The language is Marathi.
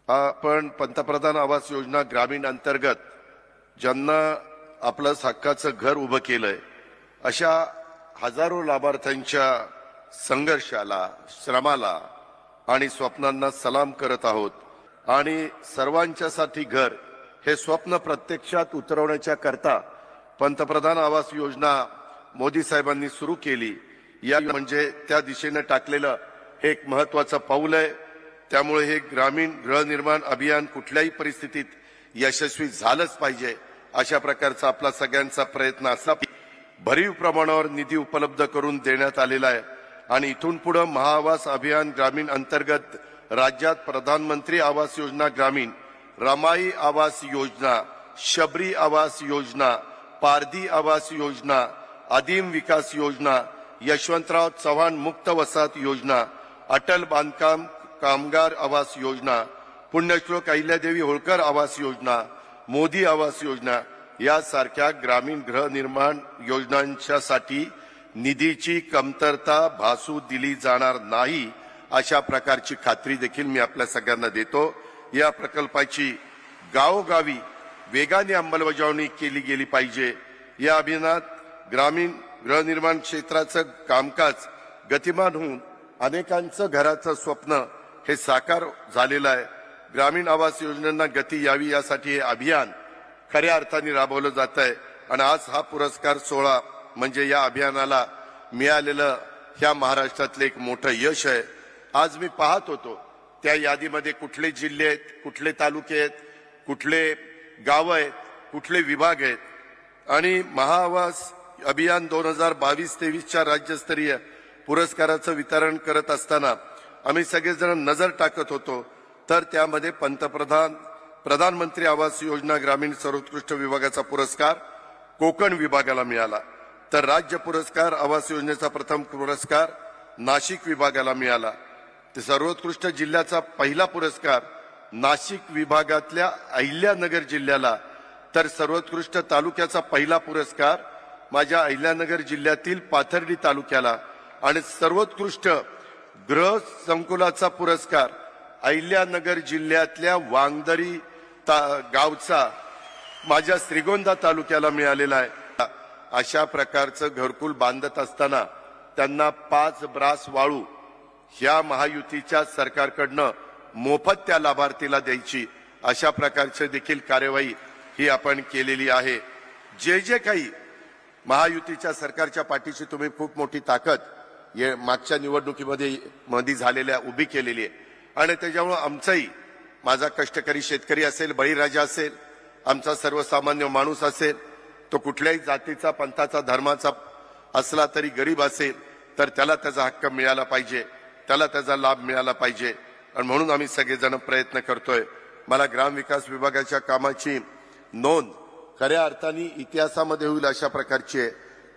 आपण पंतप्रधान आवास योजना ग्रामीण अंतर्गत ज्यांना आपलं हक्काचं घर उभं केलंय अशा हजारो लाभार्थ्यांच्या संघर्षाला, श्रमाला आणि स्वप्नांना सलाम करत आहोत आणि सर्वांच्यासाठी घर हे स्वप्न प्रत्यक्षात उतरवण्याच्या करता पंतप्रधान आवास योजना मोदी साहेबांनी सुरू केली। या म्हणजे त्या दिशेने टाकलेलं हे एक महत्त्वाचं पाऊल आहे। त्यामुळे हे ग्रामीण गृहनिर्माण अभियान कुठल्याही परिस्थितीत यशस्वी झालंच पाहिजे अशा प्रकारचा आपला सगळ्यांचा प्रयत्न असा भरीव प्रमाणावर निधी उपलब्ध करून देण्यात आलेला आहे आणि इथून पुढे महाआवास अभियान ग्रामीण अंतर्गत राज्यात प्रधानमंत्री आवास योजना ग्रामीण, रमाई आवास योजना, शबरी आवास योजना, पारधी आवास योजना, आदिम विकास योजना, यशवंतराव चव्हाण मुक्त वसाहत योजना, अटल बांधकाम कामगार आवास योजना, पुण्यश्लोक अहिल्यादेवी होळकर आवास योजना, मोदी आवास योजना यासारख्या ग्रामीण गृहनिर्माण योजनांच्यासाठी निधीची कमतरता भासू दिली जाणार नाही अशा प्रकारची खात्री देखील मी आपल्या सगळ्यांना देतो। या प्रकल्पाची गावोगावी वेगाने अंमलबजावणी केली गेली पाहिजे। या अभियानात ग्रामीण गृहनिर्माण क्षेत्राचं कामकाज गतिमान होऊन अनेकांचं घराचं स्वप्न हे साकार झालेलं आहे। ग्रामीण आवास योजनांना गती यावी यासाठी हे अभियान खऱ्या अर्थाने राबवलं जात आहे आणि आज हा पुरस्कार सोहळा म्हणजे या अभियानाला मिळालेलं ह्या महाराष्ट्रातले एक मोठं यश आहे। आज मी पाहत होतो त्या यादीमध्ये कुठले जिल्हे आहेत, कुठले तालुके आहेत, कुठले गाव आहेत, कुठले विभाग आहेत आणि महाआवास अभियान 2022-23च्या राज्यस्तरीय पुरस्काराचं वितरण करत असताना आम्ही सगळेजण नजर टाकत होतो तर त्यामध्ये प्रधानमंत्री आवास योजना ग्रामीण सर्वोत्कृष्ट विभागाचा पुरस्कार कोकण विभागाला मिळाला, तर राज्य पुरस्कार आवास योजनेचा प्रथम पुरस्कार नाशिक विभागाला मिळाला। ते सर्वोत्कृष्ट जिल्ह्याचा पहिला पुरस्कार नाशिक विभागातल्या अहिल्यानगर जिल्ह्याला, तर सर्वोत्कृष्ट तालुक्याचा पहिला पुरस्कार माझ्या अहिल्यानगर जिल्ह्यातील पाथर्डी तालुक्याला आणि सर्वोत्कृष्ट गृह संकुलाचा पुरस्कार अहिल्यानगर जिल्ह्यातल्या वांगदरी गावचा माझ्या श्रीगोंदा तालुक्याला मिळालेला आहे। अशा प्रकारचं घरकुल बांधत असताना त्यांना 5 ब्रास वाळू ह्या महायुतीच्या सरकारकडनं मोफत त्या लाभार्थीला द्यायची अशा प्रकारची देखील कार्यवाही ही आपण केलेली आहे। जे काही महायुतीच्या सरकारच्या पाठीशी तुम्ही खूप मोठी ताकद या मागच्या निवडणुकीमध्ये झालेल्या उभी केलेली आहे आणि त्याच्यामुळे आमचाही माझा कष्टकरी शेतकरी असेल, बळीराजा असेल, आमचा सर्वसामान्य माणूस असेल, तो कुठल्याही जातीचा, पंथाचा, धर्माचा असला तरी गरीब असेल तर त्याला त्याचा हक्क मिळाला पाहिजे, त्याला त्याचा लाभ मिळाला पाहिजे आणि म्हणून आम्ही सगळेजण प्रयत्न करतोय। मला ग्रामविकास विभागाच्या कामाची नोंद खऱ्या अर्थाने इतिहासामध्ये होईल अशा प्रकारची आहे।